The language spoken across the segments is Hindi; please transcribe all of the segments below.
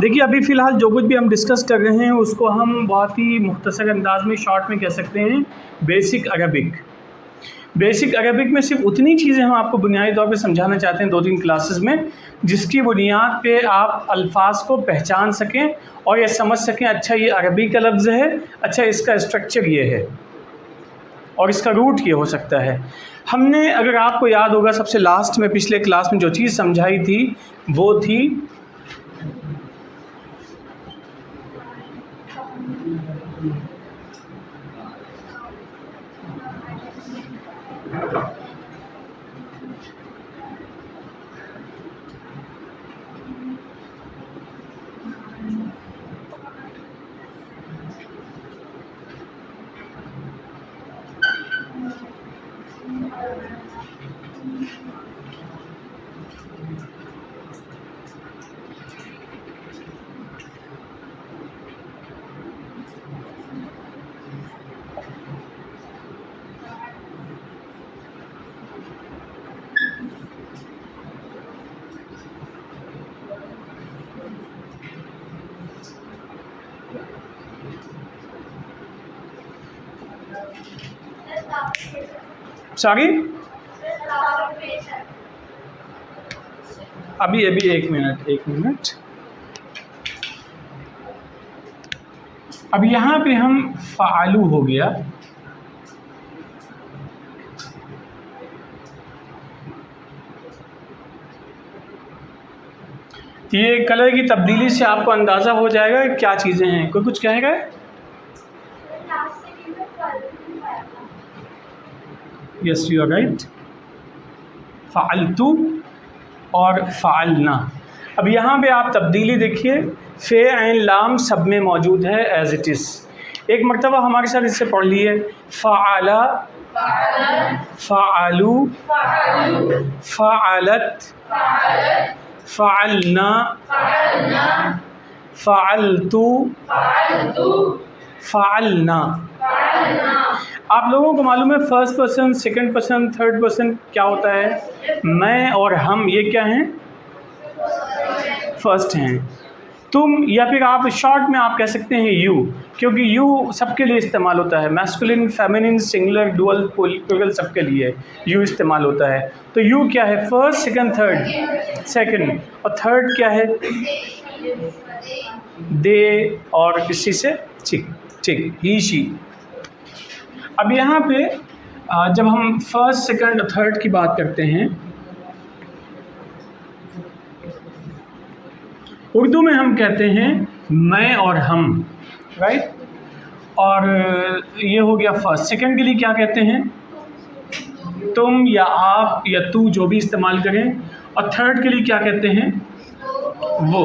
देखिए अभी फ़िलहाल जो कुछ भी हम डिस्कस कर रहे हैं उसको हम बहुत ही मुख्तसर अंदाज में शॉर्ट में कह सकते हैं बेसिक अरबिक। बेसिक अरबिक में सिर्फ उतनी चीज़ें हम आपको बुनियादी तौर पे समझाना चाहते हैं 2-3 क्लासेस में, जिसकी बुनियाद पे आप अल्फाज को पहचान सकें और ये समझ सकें अच्छा ये अरबी का लफ्ज़ है, अच्छा इसका स्ट्रक्चर ये है और इसका रूट ये हो सकता है। हमने, अगर आपको याद होगा, सबसे लास्ट में पिछले क्लास में जो चीज़ समझाई थी वो थी अभी एक मिनट। अब यहाँ पे हम फ़ालू हो गया, ये कलर की तब्दीली से आपको अंदाज़ा हो जाएगा क्या चीज़ें हैं। कोई कुछ कहेगा? यस यू आर राइट, फ़ालतू और फ़ालना। अब यहाँ पे आप तब्दीली देखिए, फ़े ऐन लाम सब में मौजूद है एज़ इट इज़। एक मरतबा हमारे साथ इससे पढ़ लिए, फ़ाला, फ़ालू, फ़ालत, फ़ालना, फ़ालतू, फ़ालना। आप लोगों को मालूम है first person, second person, third person क्या होता है? मैं और हम, ये क्या हैं? फर्स्ट हैं। तुम, या फिर आप शॉर्ट में आप कह सकते हैं यू, क्योंकि यू सबके लिए इस्तेमाल होता है। Masculine, feminine, singular, dual, plural सबके लिए यू इस्तेमाल होता है। तो यू क्या है? First, second, third. सेकंड और थर्ड क्या है? दे और इसी से ठीक, ही, शी। अब यहाँ पे जब हम फर्स्ट, सेकंड, थर्ड की बात करते हैं, उर्दू में हम कहते हैं मैं और हम, राइट। और ये हो गया फर्स्ट। सेकंड के लिए क्या कहते हैं? तुम या आप या तू, जो भी इस्तेमाल करें। और थर्ड के लिए क्या कहते हैं? वो।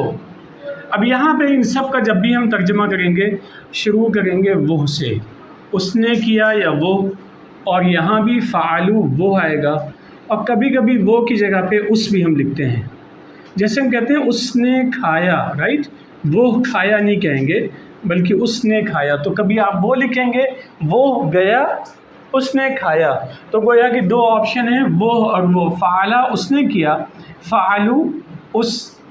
अब यहाँ पे इन सब का जब भी हम तर्जुमा करेंगे, शुरू करेंगे वो से, उसने किया या वो, और यहाँ भी फ़ालू वो आएगा, और कभी कभी वो की जगह पे उस भी हम लिखते हैं। जैसे हम कहते हैं उसने खाया, राइट, वो खाया नहीं कहेंगे बल्कि उसने खाया। तो कभी आप वो लिखेंगे, वो गया, उसने खाया। तो गोया कि दो ऑप्शन हैं, वो और वो। फ़ाला उसने किया, फ़ालू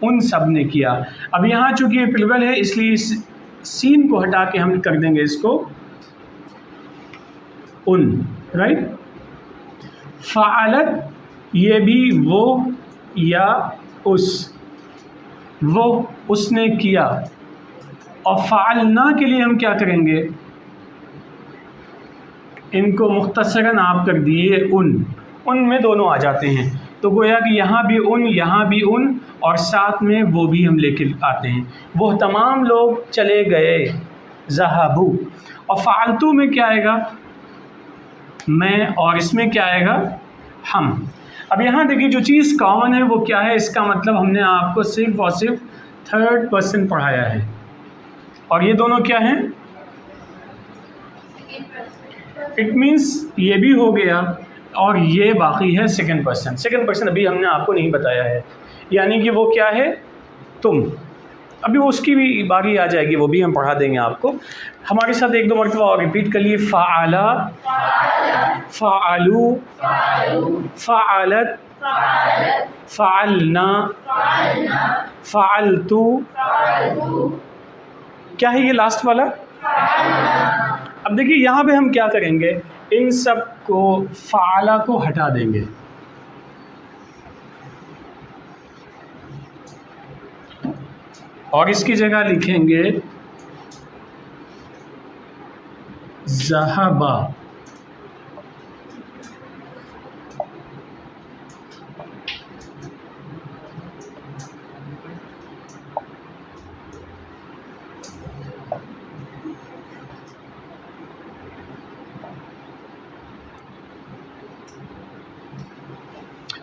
उन सब ने किया। अब यहाँ चूँकि ये प्लुरल है इसलिए इस सीन को हटा के हम कर देंगे इसको उन, राइट। फ़ालत, ये भी वो या उस, वो उसने किया। और फ़ालना के लिए हम क्या करेंगे? इनको मुख्तसरन आप कर दिए उन में दोनों आ जाते हैं। तो गोया कि यहाँ भी उन और साथ में वो भी हम लेके आते हैं। वो तमाम लोग चले गए, ज़हाबू। और फ़ालतू में क्या आएगा? मैं, और इसमें क्या आएगा? हम। अब यहाँ देखिए जो चीज़ कॉमन है वो क्या है? इसका मतलब हमने आपको सिर्फ और सिर्फ थर्ड पर्सन पढ़ाया है, और ये दोनों क्या हैं? इट मीन्स ये भी हो गया और ये बाकी है सेकंड पर्सन। सेकंड पर्सन अभी हमने आपको नहीं बताया है, यानी कि वो क्या है? तुम। अभी उसकी भी बारी आ जाएगी, वो भी हम पढ़ा देंगे आपको। हमारे साथ एक दो मरतबा और रिपीट कर लिए। फ़ाला, फ़ालू, फ़ालत, फ़ालना, फ़अलतु, क्या है ये लास्ट वाला? अब देखिए यहाँ पे हम क्या करेंगे, इन सब को फ़अला को हटा देंगे, और इसकी जगह लिखेंगे ज़हबा।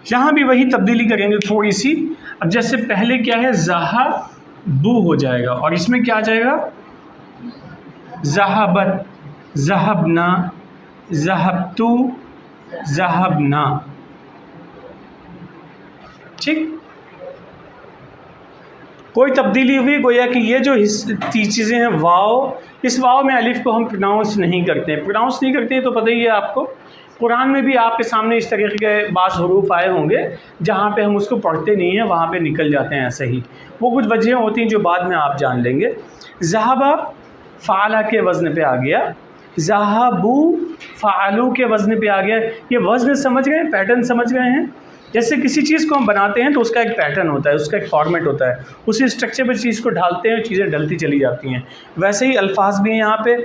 यहाँ भी वही तब्दीली करेंगे थोड़ी सी। अब जैसे पहले क्या है, ज़हबू हो जाएगा, और इसमें क्या आ जाएगा, ज़हबत, ज़हबना, ज़हबतु, ज़हबना। ठीक, कोई तब्दीली हुई, गोया कि ये जो चीज़ें हैं, वाव, इस वाव में अलिफ को हम प्रोनाउंस नहीं करते हैं। प्रोनाउंस नहीं करते हैं तो पता ही है आपको, कुरान में भी आपके सामने इस तरीके के बाज़ हरूफ आए होंगे जहाँ पे हम उसको पढ़ते नहीं हैं, वहाँ पे निकल जाते हैं ऐसे ही। वो कुछ वजह होती हैं जो बाद में आप जान लेंगे। ज़हबा फ़अला के वज़न पे आ गया, ज़हबू फ़अलू के वज़न पे आ गया। ये वज़न समझ गए, पैटर्न समझ गए हैं? जैसे किसी चीज़ को हम बनाते हैं तो उसका एक पैटर्न होता है, उसका एक फॉर्मेट होता है, उसी स्ट्रक्चर पर चीज़ को ढालते हैं, चीज़ें डलती चली जाती हैं। वैसे ही अल्फाज भी हैं, यहाँ पे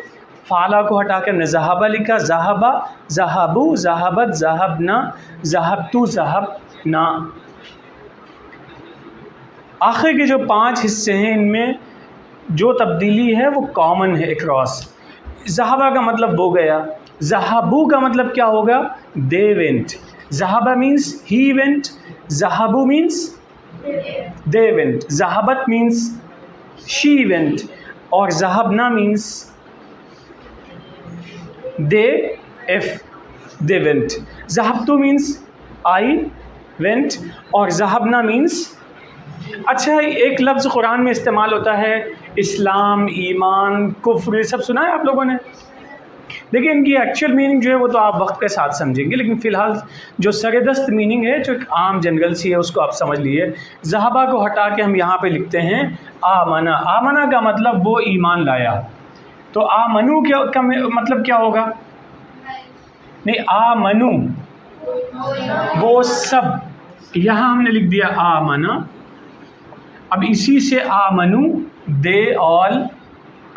फ़अला को हटा कर हमने ज़हबा लिखा, ज़हबा, ज़हबू, ज़हबत, ज़हबना, ज़हबतु, ज़हबना। आखिर के जो 5 हिस्से हैं, इनमें जो तब्दीली है वो कॉमन है अक्रॉस। ज़हबा का मतलब वो गया, ज़हबू का मतलब क्या होगा, दे वेंट। ज़हबा मीन्स ही वेंट, ज़हबू मीन्स दे वेंट, ज़हबत मीन्स शी वेंट, और ज़हबना मीन्स दे दे वेंट। ज़हबतु मीन्स आई वेंट, और ज़हबना मीन्स, अच्छा एक लफ्ज़ कुरान में इस्तेमाल होता है, इस्लाम, ईमान, कुफ्र, सब सुना है आप लोगों ने? देखिए इनकी एक्चुअल मीनिंग जो है वो तो आप वक्त के साथ समझेंगे, लेकिन फ़िलहाल जो सरदस्त मीनिंग है, जो एक आम जनरल सी है, उसको आप समझ लीजिए। ज़हबा को हटा के हम यहाँ पे लिखते हैं आमना। आमना का मतलब वो ईमान लाया, तो आमनु का मतलब क्या होगा, नहीं, आमनु वो सब, यहाँ हमने लिख दिया आमना। अब इसी से आमनु दे ऑल,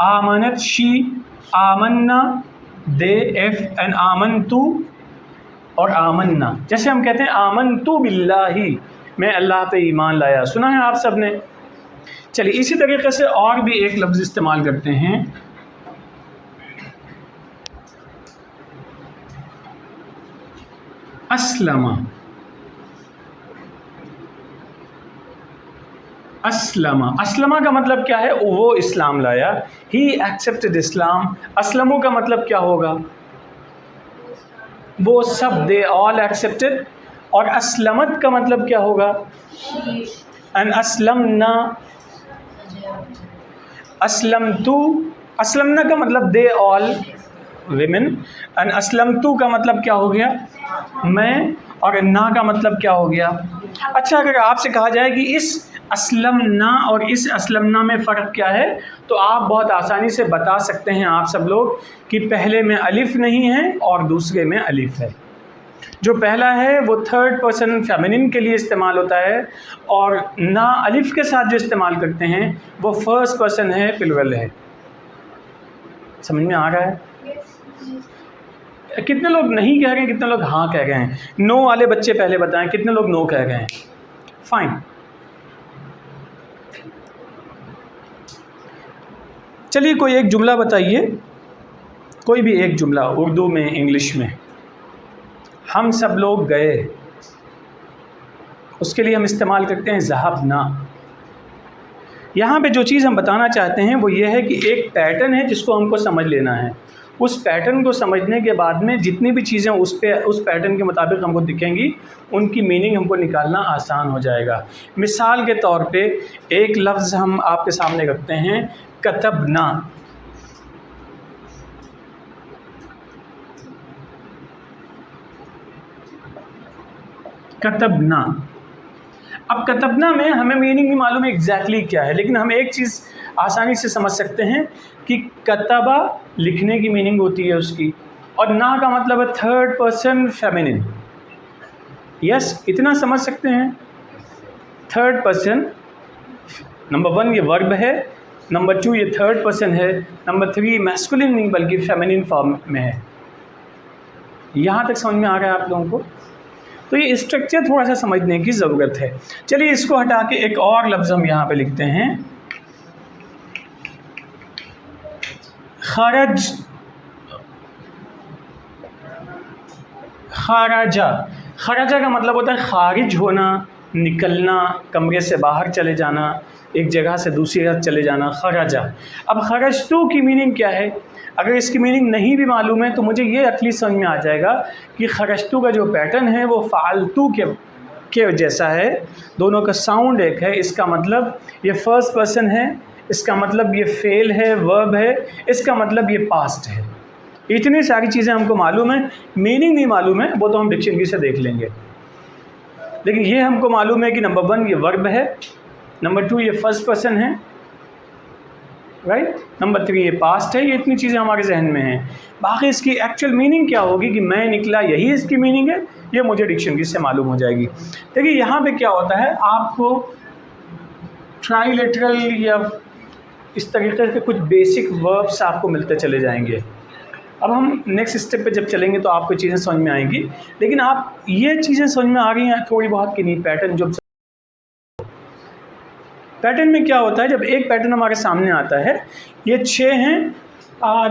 आमनत शी, आमन्ना दे एफ, एंड आमनतु और आमन्ना। जैसे हम कहते हैं आमनतु बिल्लाही, मैं अल्लाह पे ईमान लाया, सुना है आप सब ने? चलिए इसी तरीके से और भी एक लफ्ज़ इस्तेमाल करते हैं, अस्लमा। अस्लमा, अस्लमा का मतलब क्या है, वो इस्लाम लाया, ही एक्सेप्टेड इस्लाम। अस्लमों का मतलब क्या होगा, वो सब, दे ऑल एक्सेप्टेड। और अस्लमत का मतलब क्या होगा, एन अस्लमना, अस्लमतु, अस्लमना का मतलब दे ऑल विमेन, एन अस्लमतु का मतलब क्या हो गया, मैं, और ना का मतलब क्या हो गया। अच्छा अगर आपसे कहा जाए कि इस अस्लमना और इस अस्लमना में फ़र्क क्या है, तो आप बहुत आसानी से बता सकते हैं आप सब लोग कि पहले में अलिफ नहीं है और दूसरे में अलिफ है। जो पहला है वो थर्ड पर्सन फेमिनिन के लिए इस्तेमाल होता है, और ना अलिफ के साथ जो इस्तेमाल करते हैं वो फर्स्ट पर्सन है, प्लुरल है। समझ में आ रहा है? कितने लोग नहीं कह रहे हैं, कितने लोग हाँ कह रहे हैं? नो वाले बच्चे पहले बताएं, कितने लोग नो कह रहे हैं? फाइन। चलिए कोई एक जुमला बताइए, कोई भी एक जुमला, उर्दू में, इंग्लिश में। हम सब लोग गए, उसके लिए हम इस्तेमाल करते हैं ज़हबना। यहाँ पे जो चीज़ हम बताना चाहते हैं वो ये है कि एक पैटर्न है जिसको हमको समझ लेना है। उस पैटर्न को समझने के बाद में जितनी भी चीज़ें उस पैटर्न के मुताबिक हमको दिखेंगी, उनकी मीनिंग हमको निकालना आसान हो जाएगा। मिसाल के तौर पे एक लफ्ज़ हम आपके सामने रखते हैं, कतबना। कतबना, अब कतबना में हमें मीनिंग नहीं मालूम है एग्जैक्टली क्या है, लेकिन हम एक चीज़ आसानी से समझ सकते हैं कि कतबा लिखने की मीनिंग होती है उसकी, और ना का मतलब है थर्ड पर्सन फेमिनिन। यस, इतना समझ सकते हैं। थर्ड पर्सन, नंबर 1 ये वर्ब है, नंबर 2 ये थर्ड पर्सन है, नंबर 3 मैस्कुलिन नहीं बल्कि फेमिनिन फॉर्म में है। यहाँ तक समझ में आ रहा है आप लोगों को? तो ये स्ट्रक्चर थोड़ा सा समझने की ज़रूरत है। चलिए इसको हटा के एक और लफ्ज़ हम यहाँ पे लिखते हैं, खरज। खराजा, खराजा का मतलब होता है खारिज होना, निकलना, कमरे से बाहर चले जाना, एक जगह से दूसरी जगह चले जाना, खराजा। अब खरजतू की मीनिंग क्या है? अगर इसकी मीनिंग नहीं भी मालूम है तो मुझे ये एटलीस्ट समझ में आ जाएगा कि खरजतू का जो पैटर्न है वो फालतू के जैसा है, दोनों का साउंड एक है। इसका मतलब ये फर्स्ट पर्सन है, इसका मतलब ये फेल है, वर्ब है, इसका मतलब ये पास्ट है। इतनी सारी चीज़ें हमको मालूम है, मीनिंग नहीं मालूम है, वो तो हम डिक्शनरी से देख लेंगे। लेकिन ये हमको मालूम है कि नंबर 1 ये वर्ब है, नंबर 2 ये फर्स्ट पर्सन है, राइट, नंबर 3 ये पास्ट है। ये इतनी चीज़ें हमारे जहन में हैं। बाकी इसकी एक्चुअल मीनिंग क्या होगी कि मैं निकला, यही इसकी मीनिंग है, ये मुझे डिक्शनरी से मालूम हो जाएगी। देखिए यहाँ पे क्या होता है, आपको ट्राइलेटरल या इस तरीके के कुछ बेसिक वर्ब्स आपको मिलते चले जाएंगे। अब हम नेक्स्ट स्टेप पे जब चलेंगे तो आपको चीज़ें समझ में आएंगी, लेकिन आप ये चीज़ें समझ में आ रही हैं थोड़ी बहुत कि नहीं। पैटर्न, जो पैटर्न में क्या होता है, जब एक पैटर्न हमारे सामने आता है, ये 6 हैं।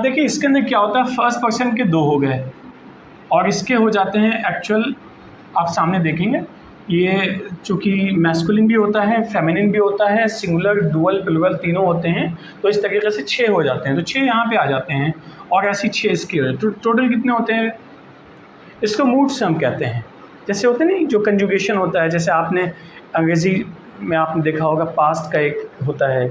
देखिए इसके अंदर क्या होता है, फर्स्ट पर्सन के 2 हो गए और इसके हो जाते हैं एक्चुअल, आप सामने देखेंगे ये चूँकि मैस्कुलिन भी होता है, फेमिनिन भी होता है, सिंगुलर, डुअल, प्लुरल तीनों होते हैं, तो इस तरीके से 6 हो जाते हैं। तो 6 यहाँ पे आ जाते हैं और ऐसी 6 इसके तो टोटल कितने होते हैं? इसको मूड्स हम कहते हैं। जैसे होते नहीं, जो कंजुगेशन होता है, जैसे आपने अंग्रेज़ी में आपने देखा होगा पास्ट का एक होता है,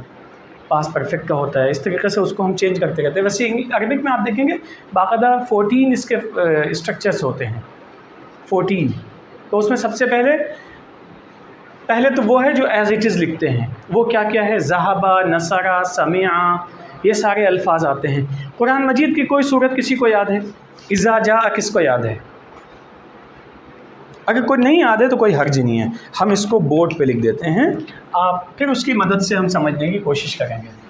पास्ट परफेक्ट का होता है, इस तरीके से उसको हम चेंज करते रहते हैं। वैसे अरबिक में आप देखेंगे बाकायदा 14 इसके स्ट्रक्चर्स होते हैं, 14। तो उसमें सबसे पहले तो वो है जो एज इट इज़ लिखते हैं। वो क्या क्या है? ज़हाबा, नसरा, समिया, ये सारे अल्फाज आते हैं। कुरान मजीद की कोई सूरत किसी को याद है? इज़ा जा किसको याद है? अगर कोई नहीं याद है तो कोई हर्ज नहीं है, हम इसको बोर्ड पे लिख देते हैं, आप फिर उसकी मदद से हम समझने की कोशिश करेंगे।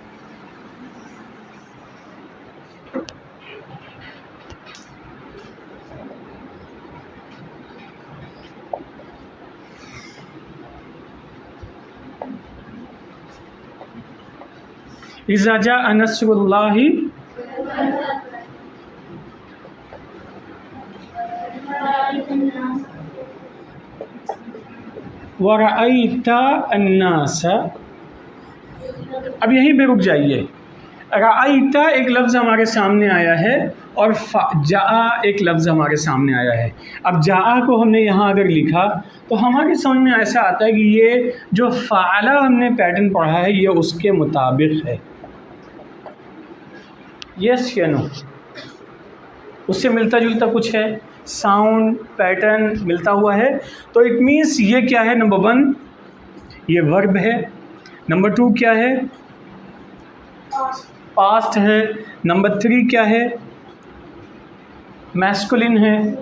इज़ा जाअ नस्रुल्लाहि वरअयता अन्नास। अब यहीं पे रुक जाइए। रअयता एक लफ्ज़ हमारे सामने आया है और जाआ एक लफ्ज़ हमारे सामने आया है। अब जाआ को हमने यहाँ अगर लिखा तो हमारे समझ में ऐसा आता है कि ये जो फ़ाला हमने पैटर्न पढ़ा है ये उसके मुताबिक है। यस या नो? उससे मिलता जुलता कुछ है, साउंड पैटर्न मिलता हुआ है। तो इट मीन्स ये क्या है? नंबर 1 ये वर्ब है, नंबर 2 क्या है? पास्ट है, नंबर 3 क्या है? मैस्कुलिन है,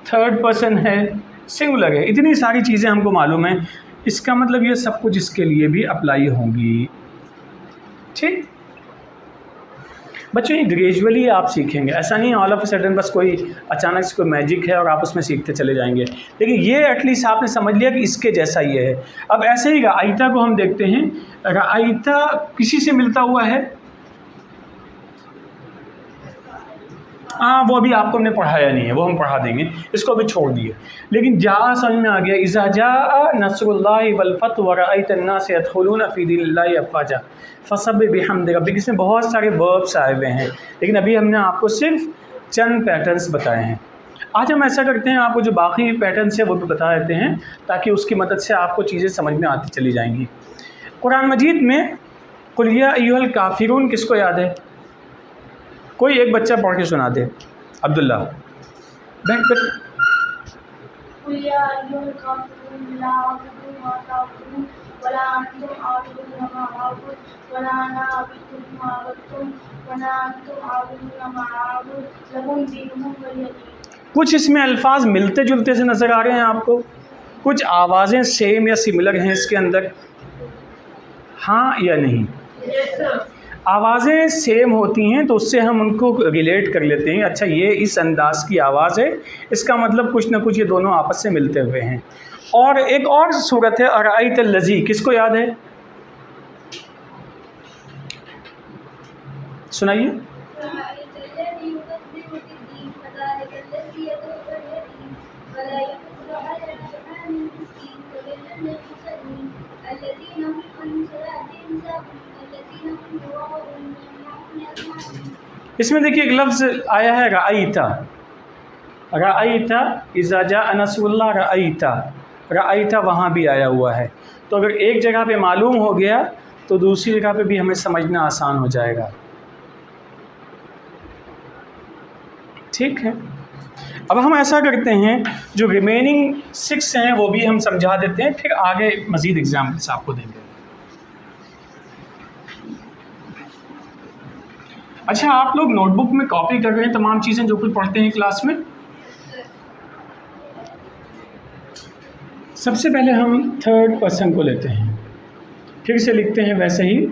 थर्ड पर्सन है, सिंगुलर है। इतनी सारी चीज़ें हमको मालूम है, इसका मतलब ये सब कुछ इसके लिए भी अप्लाई होंगी। ठीक बच्चों, ये ग्रेजुअली आप सीखेंगे, ऐसा नहीं ऑल ऑफ अ सडन बस कोई अचानक से कोई मैजिक है और आप उसमें सीखते चले जाएंगे। लेकिन ये एटलीस्ट आपने समझ लिया कि इसके जैसा ये है। अब ऐसे ही रअयता को हम देखते हैं, रअयता किसी से मिलता हुआ है? हाँ, वो अभी आपको हमने पढ़ाया नहीं है, वो हम पढ़ा देंगे, इसको अभी छोड़ दिए। लेकिन जा समझ में आ गया, इज़ा जाअ नस्रुल्लाहि वल फतह व रअयत अन्नास यदखुलूना फ़ी दीनिल्लाहि अफ़वाजा फसब्बिह बिहम्दि रब्बिक। इसमें बहुत सारे वर्ब्स आए हुए हैं, लेकिन अभी हमने आपको सिर्फ चंद पैटर्न्स बताए हैं। आज हम ऐसा करते हैं, आपको जो बाकी पैटर्न्स है वो भी बता देते हैं, ताकि उसकी मदद से आपको चीज़ें समझ में आती चली जाएंगी। कुरान मजीद में कुल या अय्युहल काफ़िरून किसको याद है? कोई एक बच्चा पढ़ के सुना दे। अब्दुल्ला बैठ। कुछ इसमें अल्फाज मिलते जुलते से नज़र आ रहे हैं आपको, कुछ आवाज़ें सेम या सिमिलर हैं इसके अंदर, हाँ या नहीं? आवाज़ें सेम होती हैं तो उससे हम उनको रिलेट कर लेते हैं, अच्छा ये इस अंदाज़ की आवाज़ है, इसका मतलब कुछ ना कुछ ये दोनों आपस से मिलते हुए हैं। और एक और सूरत है अराइत लज़ी, किसको याद है? सुनाइए। इसमें देखिए एक लफ्ज़ आया है रअयता, रअयता इज़ा जाअ नस्रुल्लाह रअयता, रअयता वहाँ भी आया हुआ है। तो अगर एक जगह पे मालूम हो गया तो दूसरी जगह पे भी हमें समझना आसान हो जाएगा। ठीक है, अब हम ऐसा करते हैं, जो रिमेनिंग 6 हैं वो भी हम समझा देते हैं, फिर आगे मज़ीद एग्जाम्पल्स आपको देंगे। अच्छा, आप लोग नोटबुक में कॉपी कर रहे हैं तमाम चीज़ें जो कुछ पढ़ते हैं क्लास में? सबसे पहले हम थर्ड पर्सन को लेते हैं, फिर से लिखते हैं वैसे ही।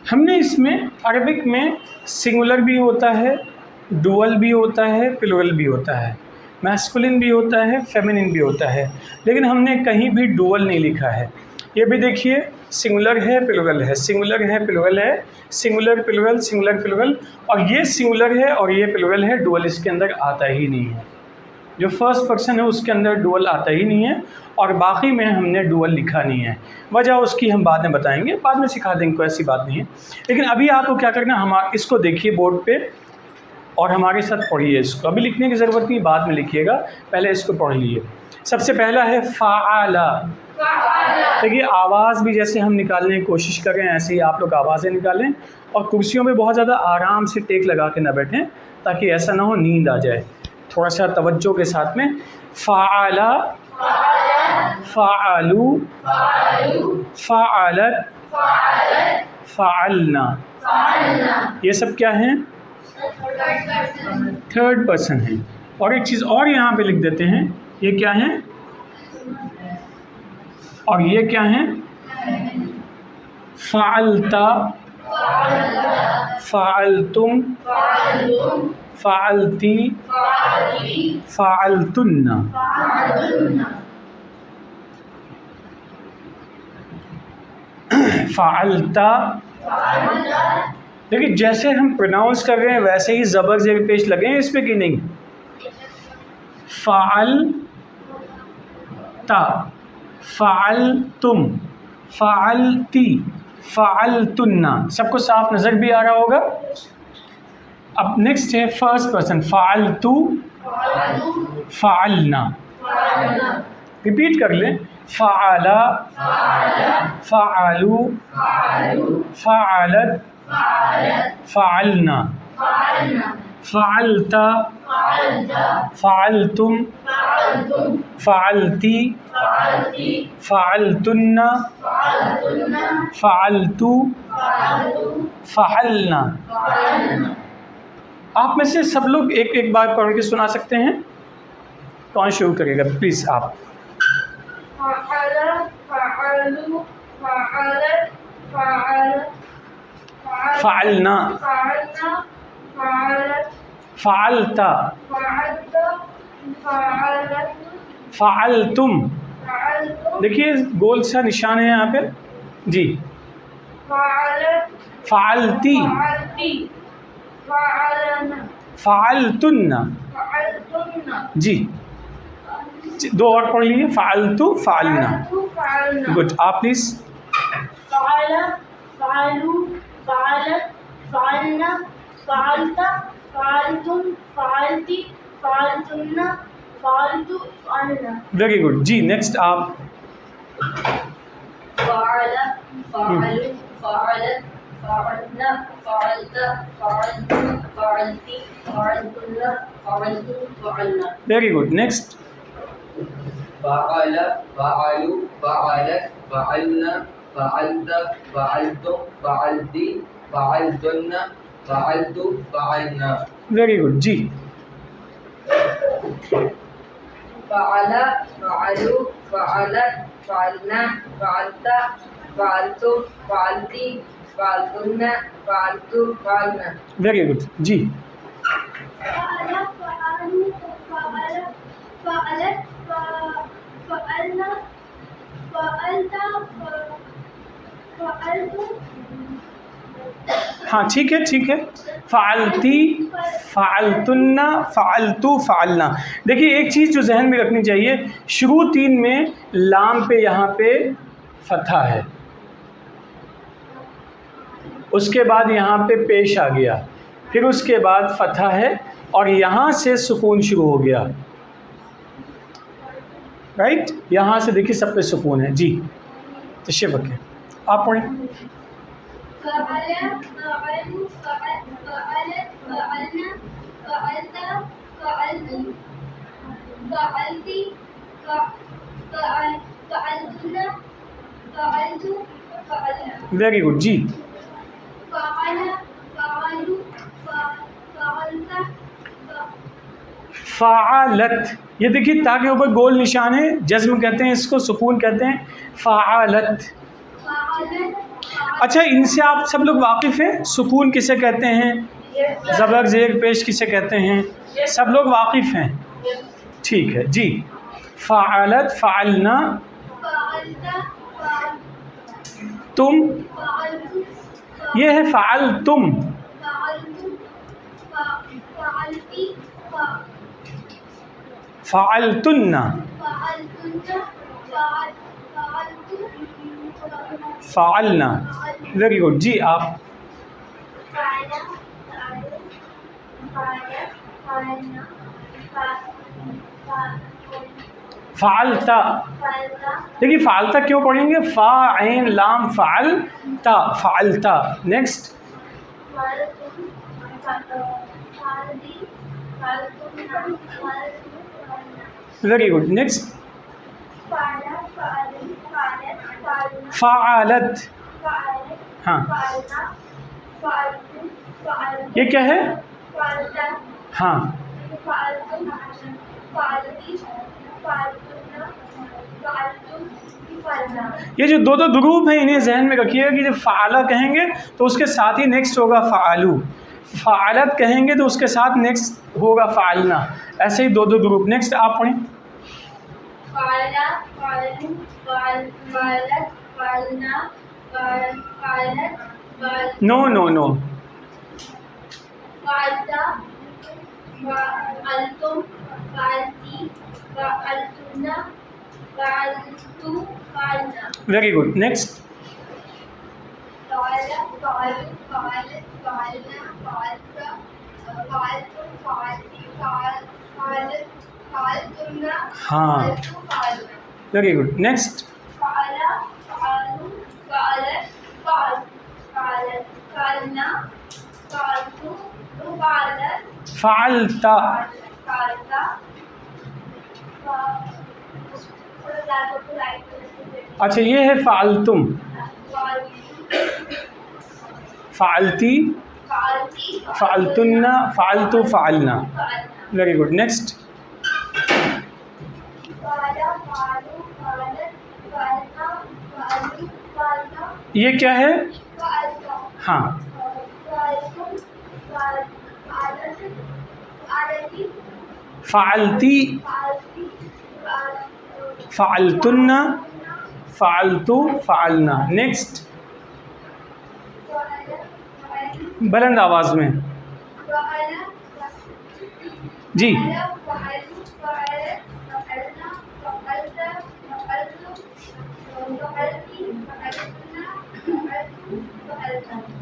हमने इसमें अरबिक में सिंगुलर भी होता है, डुअल भी होता है, प्लुरल भी होता है, मैस्कुलिन भी होता है, फेमिनिन भी होता है, लेकिन हमने कहीं भी डुअल नहीं लिखा है। ये भी देखिए, सिंगुलर है, प्लुरल है, सिंगुलर है, प्लुरल है, सिंगुलर प्लुरल, सिंगुलर प्लुरल, और ये सिंगुलर है और ये प्लुरल है, डुअल इसके अंदर आता ही नहीं है। जो फर्स्ट पर्सन है उसके अंदर डुअल आता ही नहीं है, और बाकी में हमने डुअल लिखा नहीं है। वजह उसकी हम बाद में बताएंगे, बाद में सिखा देंगे, कोई ऐसी बात नहीं है। लेकिन अभी आपको क्या करना, हम इसको देखिए बोर्ड पे और हमारे साथ पढ़िए इसको। अभी लिखने की ज़रूरत नहीं, बाद में लिखिएगा, पहले इसको पढ़ लीजिए। सबसे पहला है फ़ाअला। देखिए, आवाज़ भी जैसे हम निकालने की कोशिश कर रहे हैं ऐसे ही आप लोग आवाज़ें निकालें, और कुर्सियों में बहुत ज़्यादा आराम से टेक लगा के ना बैठें, ताकि ऐसा ना हो नींद आ जाए। थोड़ा सा तवज्जो के साथ में, फ़ाअला, फ़ाअलू, फ़ाअलत, फ़ाअलना, ये सब क्या हैं? थर्ड पर्सन है। और एक चीज़ और यहाँ पे लिख देते हैं, ये क्या है और ये क्या है? फ़अलता, फ़अलतुम, फ़अलती, फ़अलतुन्ना। फ़अलता, देखिए जैसे हम प्रोनाउंस कर रहे हैं वैसे ही ज़बर ज़ेर पेश लगे हैं इस पे कि नहीं? फ़अलता, फ़अलतुम, फ़अलती, फ़अलतुन्ना। सबको साफ नज़र भी आ रहा होगा। अब नेक्स्ट है फर्स्ट पर्सन, फ़अलतु, फ़अलना। रिपीट कर लें, फ़अला, फ़अलू, फ़अलत, फ़अलना, फ़अलता, फ़अलतुम, फ़अलती, फ़अलतुन्ना, फ़अलतू, फ़अलना। आप में से सब लोग एक एक बार पढ़ के सुना सकते हैं? कौन शुरू करेगा प्लीज़ आप? फ़अलना, फ़अलता, फ़अलतुम। देखिए गोल सा निशान है यहाँ पे जी। फ़अलती, फ़अलतुन्ना जी। दो और पढ़ लीजिए, फ़अलतु, फ़अलना। गुड, आप प्लीज़। वेरी गुड जी। नेक्स्ट आप। Very good. नेक्स्ट। फ़अल, फ़अलु, फ़अलत, फ़अलना, फ़अलत, फ़अलतुम, फ़अलती, फ़अलतुन्ना, फ़अलतु, फ़अलना। वेरी गुड जी। फ़अल, फ़अलु, फ़अलत, फ़अलना, फ़अलता, फ़अलतुम, फ़अलती, फ़अलतुन्ना, फ़अलतु, फ़अलना। वेरी गुड जी। हाँ ठीक है ठीक है। फ़अलती, फ़अलतुन्ना, फ़अलतु, फ़अलना। देखिए एक चीज़ जो जहन में रखनी चाहिए, शुरू तीन में लाम पे यहाँ पे फतहा है, उसके बाद यहाँ पे पेश आ गया, फिर उसके बाद फतहा है और यहाँ से सुकून शुरू हो गया। राइट, यहाँ से देखिए सब पे सुकून है जी। तशरीफ़ रखें, आप पढ़ें। वेरी गुड जी। फ़अलत, ये देखिए ता के ऊपर गोल निशान है, जज़्म कहते हैं इसको, सुकून कहते हैं। फ़अलत। अच्छा, इनसे आप सब लोग वाकिफ़ हैं? सुकून किसे कहते हैं, ज़बर ज़ेर पेश किसे कहते हैं, सब लोग वाकिफ़ हैं? ठीक है जी। फ़अलत, फ़अलना, तुम, ये है फ़अलतुम, फ़अलतुन्ना, फ़अलना। वेरी गुड जी। आप। फ़अलता, देखिए फ़अलता क्यों पढ़ेंगे, फ़ा ऐन लाम फ़अल ता, फ़अलता। नेक्स्ट। Very good. नेक्स्ट। फ़अलत, हाँ ये क्या है, हाँ ये जो दो दो ग्रुप हैं इन्हें जहन में रखिएगा कि जब फ़अला कहेंगे तो उसके साथ ही नेक्स्ट होगा फ़अलू, फ़अलत कहेंगे तो उसके साथ नेक्स्ट होगा फ़अलना, ऐसे ही दो दो ग्रुप। नेक्स्ट आप पढ़ें। फ़अला, फ़अलु, फ़अलत, फ़अलना, फ़अलत, फ़अल। No no no. फ़अलता, फ़अलतुम, फ़अलती, फ़अलतुन्ना, फ़अलतु, फ़अलना। Very good. नेक्स्ट। फ़अला, फ़अलु, फ़अलत, फ़अलना, फ़अलता, फ़अलतुम, फ़अलती, फ़अलत, फ़अलतुन्ना, हाँ फ़अलतु, फ़अलना। Very good. नेक्स्ट। फ़अला, फ़अलु, फ़अलत, फ़अलत, फ़अलना, फ़अलतु, फ़अलत, फ़अलता। अच्छा ये है फ़अलतुम, फ़अलती, फ़अलतुन्ना, फ़अलतु, फ़अलना। Very good. नेक्स्ट। ये क्या है? हाँ, फ़अलती, फ़अलतुन्ना, फ़अलतु, फ़अलना। नेक्स्ट, बुलंद आवाज़ में जी।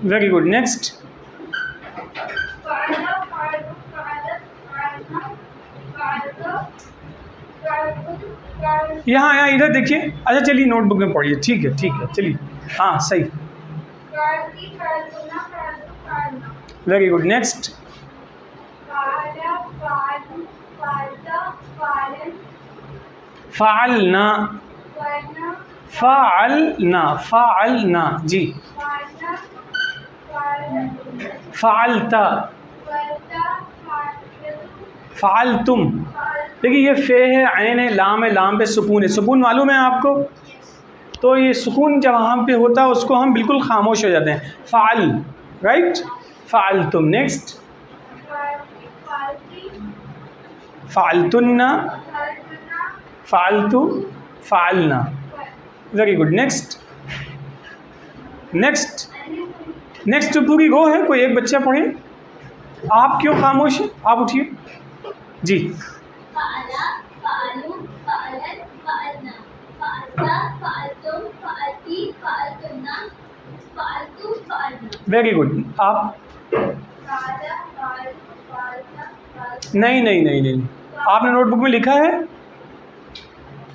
Very good. नेक्स्ट। यहाँ इधर देखिए। अच्छा चलिए नोटबुक में पढ़िए। ठीक है चलिए। हाँ सही। Very good. नेक्स्ट। फ़अलना, फ़अलना, फ़अलना जी। फ़अलता, फ़अलतुम। देखिए ये फ़े है, ऐन है, लाम है, लाम पे सुकून है। सुकून मालूम है आपको? तो ये सुकून जब वहाँ पे होता है उसको हम बिल्कुल खामोश हो जाते हैं। फ़अल, राइट। फ़अलतुम। नेक्स्ट। फ़अलतुन्ना, फ़अलतु, फ़अलना। Very good. Next. Next. Next पूरी गो है। कोई एक बच्चा पढ़े। आप क्यों खामोश हैं? आप उठिए जी। Very good. आप नहीं, आपने नोटबुक में लिखा है।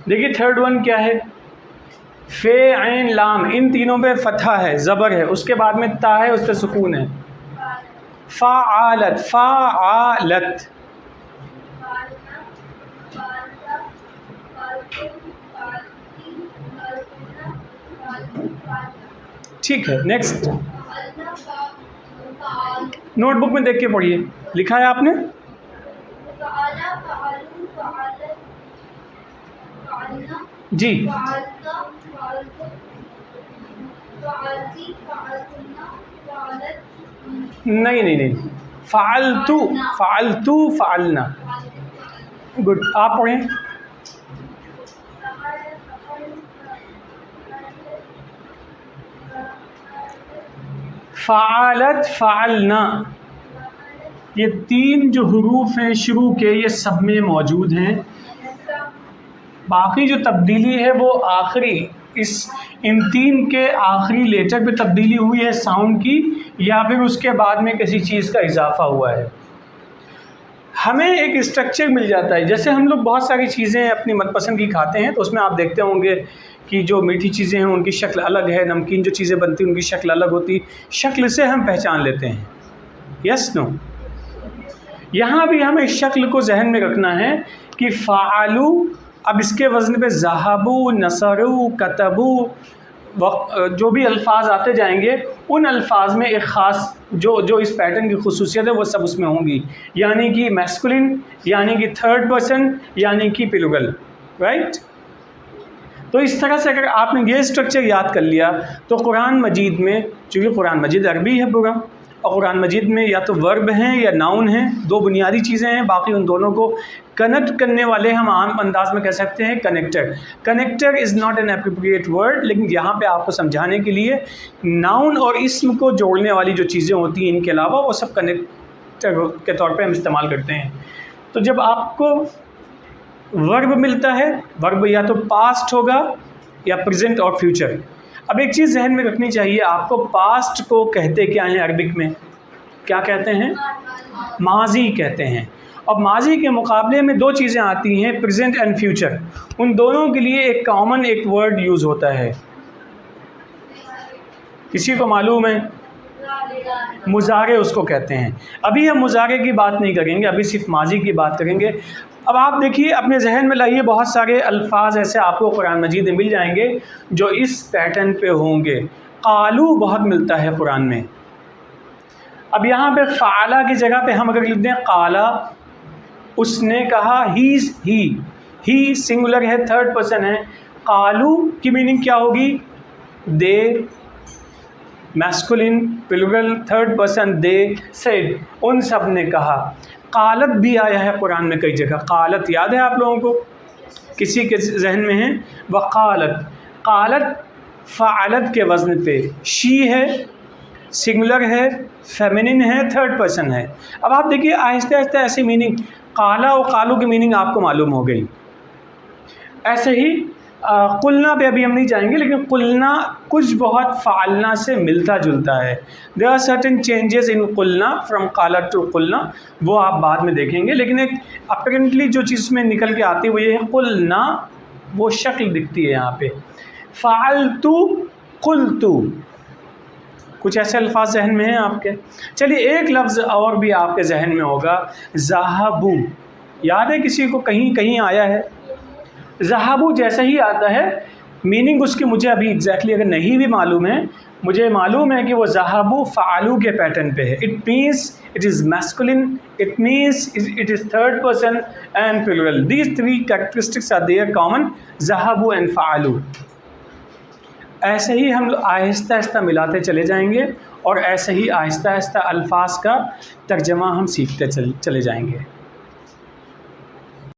देखिए थर्ड वन क्या है? फ़े, ऐन, लाम, इन तीनों पे फतहा है, ज़बर है, उसके बाद में ता है, उस पर सुकून है। फ़अलत, फ़अलत। ठीक है। नेक्स्ट। नोटबुक में देख के पढ़िए। लिखा है आपने? जी। नहीं, फ़अलतु, फ़अलतु, फ़अलना। गुड। आप पढ़ें। फ़अलत, फ़अलना। ये तीन जो हुरूफ हैं शुरू के, ये सब में मौजूद हैं। बाकी जो तब्दीली है वो आखिरी इन तीन के आखिरी लेटर पे तब्दीली हुई है साउंड की, या फिर उसके बाद में किसी चीज़ का इजाफा हुआ है। हमें एक स्ट्रक्चर मिल जाता है। जैसे हम लोग बहुत सारी चीज़ें अपनी मनपसंद की खाते हैं, तो उसमें आप देखते होंगे कि जो मीठी चीज़ें हैं उनकी शक्ल अलग है, नमकीन जो चीज़ें बनती हैं उनकी शक्ल अलग होती। शक्ल से हम पहचान लेते हैं। Yes no? यहाँ भी हमें शक्ल को जहन में रखना है कि फ़ालू, अब इसके वज़न पे ज़हाबू, नसरू, कतबू, जो भी अल्फाज आते जाएंगे उन अल्फाज में एक ख़ास जो इस पैटर्न की खुसूसियत है वो सब उसमें होंगी। यानी कि मैस्कुलिन, यानी कि थर्ड पर्सन, यानी कि प्लूरल, राइट। तो इस तरह से अगर आपने ये स्ट्रक्चर याद कर लिया तो कुरान मजीद में, चूँकि कुरान मजीद अरबी है पूरा, और कुरान मजीद में या तो वर्ब हैं या नाउन हैं, दो बुनियादी चीज़ें हैं। बाकी उन दोनों को कनेक्ट करने वाले हम आम अंदाज में कह सकते हैं connector. Connector is not an appropriate word, लेकिन यहाँ पे आपको समझाने के लिए नाउन और इस्म को जोड़ने वाली जो चीज़ें होती हैं इनके अलावा वो सब कनेक्टर के तौर पे हम इस्तेमाल करते हैं। तो जब आपको वर्ब मिलता है, वर्ब या तो पास्ट होगा या प्रेजेंट और फ्यूचर। अब एक चीज़ जहन में रखनी चाहिए आपको, पास्ट को कहते क्या हैं अरबिक में? क्या कहते हैं? माजी कहते हैं। और माजी के मुकाबले में दो चीज़ें आती हैं, प्रेजेंट एंड फ्यूचर। उन दोनों के लिए एक कॉमन एक वर्ड यूज़ होता है। किसी को मालूम है? मुजारे उसको कहते हैं। अभी हम मुजारे की बात नहीं करेंगे, अभी सिर्फ माजी की बात करेंगे। अब आप देखिए, अपने जहन में लाइए, बहुत सारे अल्फाज ऐसे आपको कुरान मजीद में मिल जाएंगे जो इस पैटर्न पे होंगे। कालू बहुत मिलता है कुरान में। अब यहाँ पे फ़ाला की जगह पे हम अगर लिख दें काला, उसने कहा, ही सिंगुलर है, थर्ड पर्सन है। कालू की मीनिंग क्या होगी? They, masculine, plural, third person, they said, उन सब ने कहा। कालत भी आया है कुरान में कई जगह। कालत याद है आप लोगों को? किसी के जहन में है? वक़ालत, कालत फ़ालत के वज़न पे, शी है, सिंगुलर है, फेमिनिन है, थर्ड पर्सन है। अब आप देखिए आहिस्ते आहिस्ते ऐसी मीनिंग, काला और कालू की मीनिंग आपको मालूम हो गई। ऐसे ही कुलना पे अभी हम नहीं जाएंगे, लेकिन कुलना कुछ बहुत फ़ालना से मिलता जुलता है। There are certain changes in कुलना फ्रॉम काला टू कुलना, वो आप बाद में देखेंगे। लेकिन एक अपेरेंटली जो चीज़ में निकल के आती है वो ये है कुलना, वो शक्ल दिखती है यहाँ पे। फ़ालतू, कुलतू, कुछ ऐसे अल्फाज जहन में हैं आपके? चलिए एक लफ्ज़ और भी आपके जहन में होगा, ज़हाबू। याद है किसी को? कहीं कहीं आया है। ज़हाबू जैसे ही आता है, मीनिंग उसकी मुझे अभी एग्जैक्टली अगर नहीं भी मालूम है, मुझे मालूम है कि वो ज़हाबू फ़ालू के पैटर्न पे है। It means it is masculine, it means it is third person and plural. These three characteristics are there common, ज़हाबू एंड फ़ालू। ऐसे ही हम आहिस्ता आहिस्ता मिलाते चले जाएंगे और ऐसे ही आहिस्ता आहिस्ता अल्फाज का तर्जमा हम सीखते चले जाएंगे।